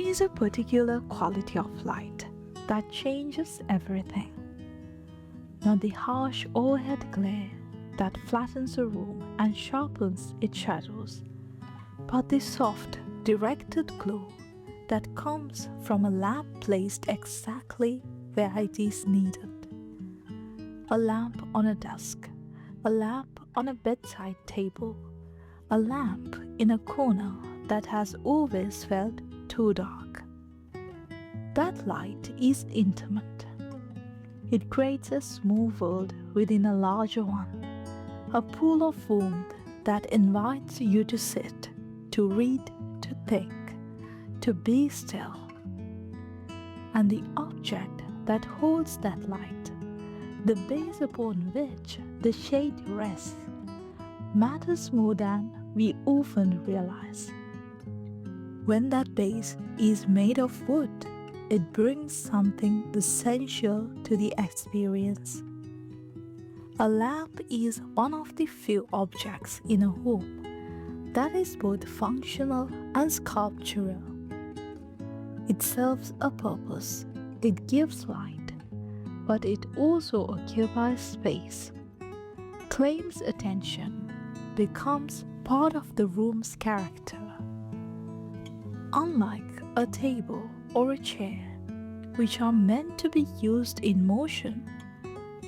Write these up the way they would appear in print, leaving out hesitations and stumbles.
is a particular quality of light that changes everything. Not the harsh overhead glare that flattens a room and sharpens its shadows, but the soft, directed glow that comes from a lamp placed exactly where it is needed. A lamp on a desk, a lamp on a bedside table, a lamp in a corner that has always felt too dark. That light is intimate. It creates a small world within a larger one, a pool of warmth that invites you to sit, to read, to think, to be still. And the object that holds that light, the base upon which the shade rests, matters more than we often realize. When that base is made of wood, it brings something essential to the experience. A lamp is one of the few objects in a home that is both functional and sculptural. It serves a purpose, it gives light, but it also occupies space, claims attention, becomes part of the room's character. Unlike a table or a chair, which are meant to be used in motion,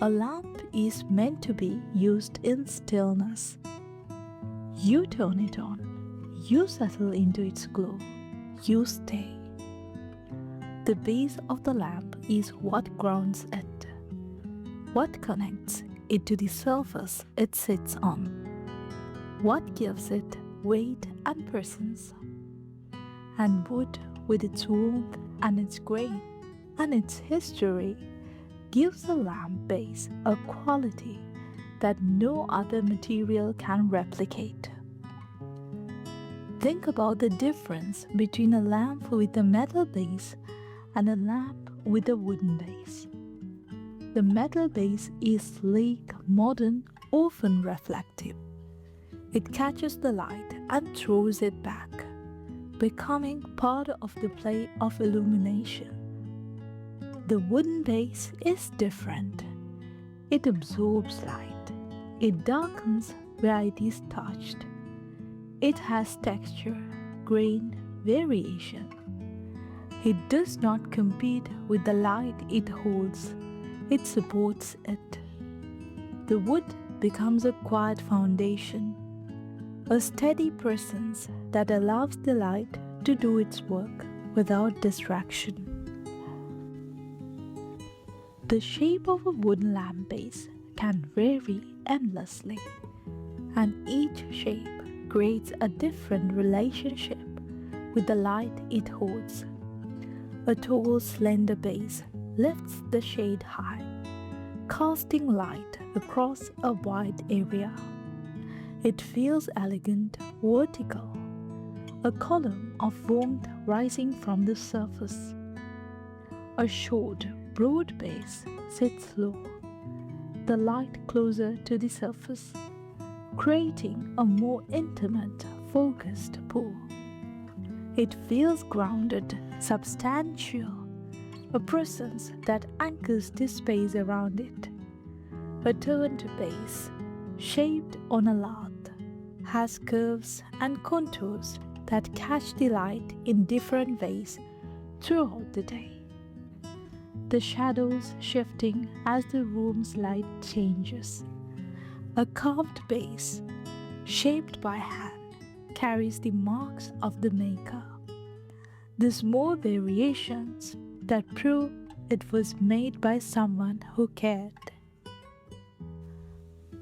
a lamp is meant to be used in stillness. You turn it on, you settle into its glow, you stay. The base of the lamp is what grounds it, what connects it to the surface it sits on, what gives it weight and presence. And wood, with its warmth and its grain and its history, gives the lamp base a quality that no other material can replicate. Think about the difference between a lamp with a metal base and a lamp with a wooden base. The metal base is sleek, modern, often reflective. It catches the light and throws it back, becoming part of the play of illumination. The wooden base is different. It absorbs light. It darkens where it is touched. It has texture, grain, variation. It does not compete with the light it holds. It supports it. The wood becomes a quiet foundation, a steady presence that allows the light to do its work without distraction. The shape of a wooden lamp base can vary endlessly, and each shape creates a different relationship with the light it holds. A tall, slender base lifts the shade high, casting light across a wide area. It feels elegant, vertical, a column of warmth rising from the surface. A short, broad base sits low, the light closer to the surface, creating a more intimate, focused pool. It feels grounded, substantial, a presence that anchors the space around it. A turned base, shaped on a lath, has curves and contours that catch the light in different ways throughout the day. The shadows shifting as the room's light changes. A carved base, shaped by hand, carries the marks of the maker. The small variations that prove it was made by someone who cared.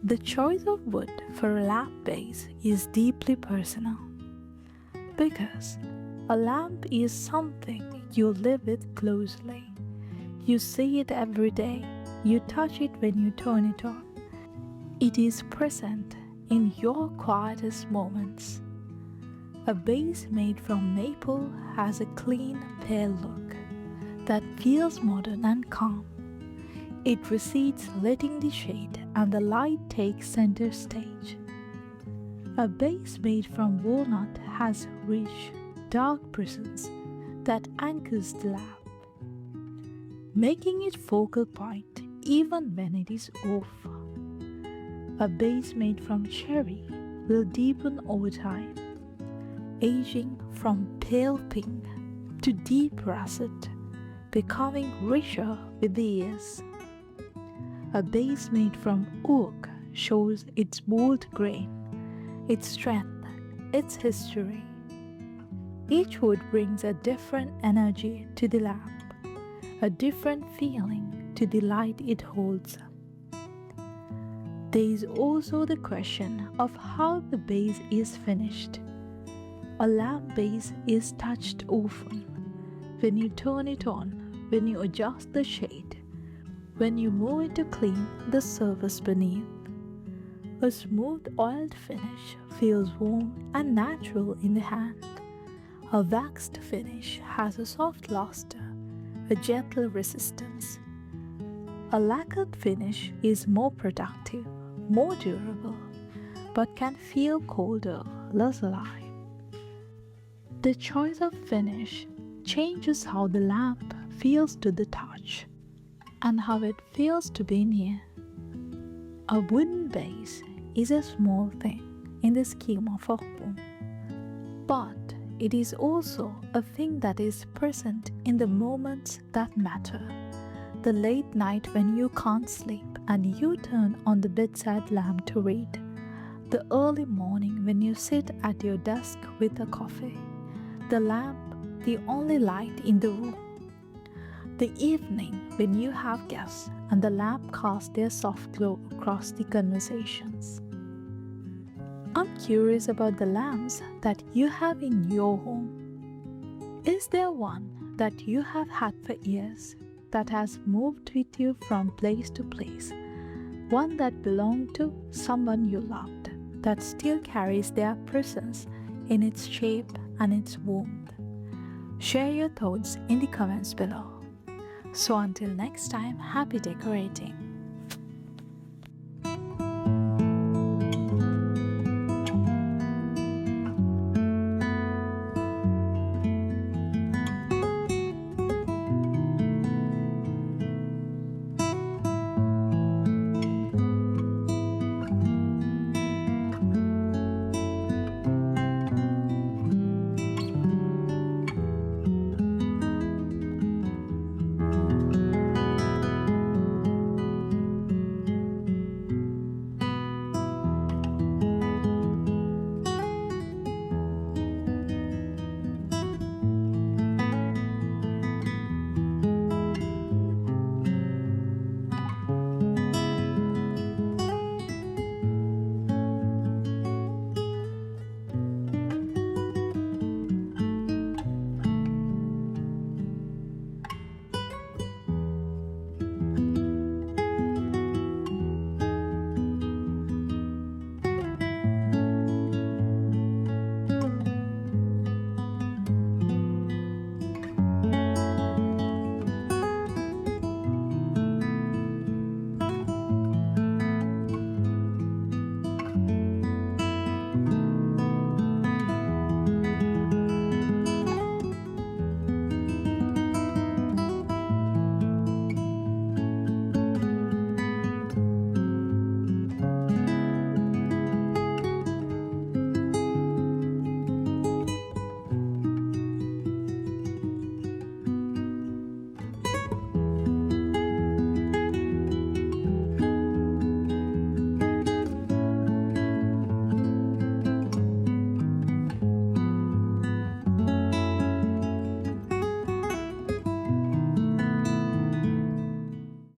The choice of wood for a lamp base is deeply personal, because a lamp is something you live with closely. You see it every day, you touch it when you turn it on. It is present in your quietest moments. A base made from maple has a clean, pale look that feels modern and calm. It recedes, letting the shade and the light take center stage. A base made from walnut has rich, dark presence that anchors the lamp, making it focal point even when it is off. A base made from cherry will deepen over time, aging from pale pink to deep russet, becoming richer with the years. A base made from oak shows its bold grain, its strength, its history. Each wood brings a different energy to the lamp, a different feeling to the light it holds. There is also the question of how the base is finished. A lamp base is touched often. When you turn it on, when you adjust the shade, when you move it to clean the surface beneath. A smooth oiled finish feels warm and natural in the hand. A waxed finish has a soft luster, a gentle resistance. A lacquered finish is more productive, more durable, but can feel colder, less alive. The choice of finish changes how the lamp feels to the touch and how it feels to be near. A wooden base is a small thing in the scheme of a home, but it is also a thing that is present in the moments that matter. The late night when you can't sleep and you turn on the bedside lamp to read. The early morning when you sit at your desk with a coffee. The lamp, the only light in the room. The evening when you have guests and the lamp casts their soft glow across the conversations. I'm curious about the lamps that you have in your home. Is there one that you have had for years that has moved with you from place to place? One that belonged to someone you loved, that still carries their presence in its shape and its warmth? Share your thoughts in the comments below. So until next time, happy decorating.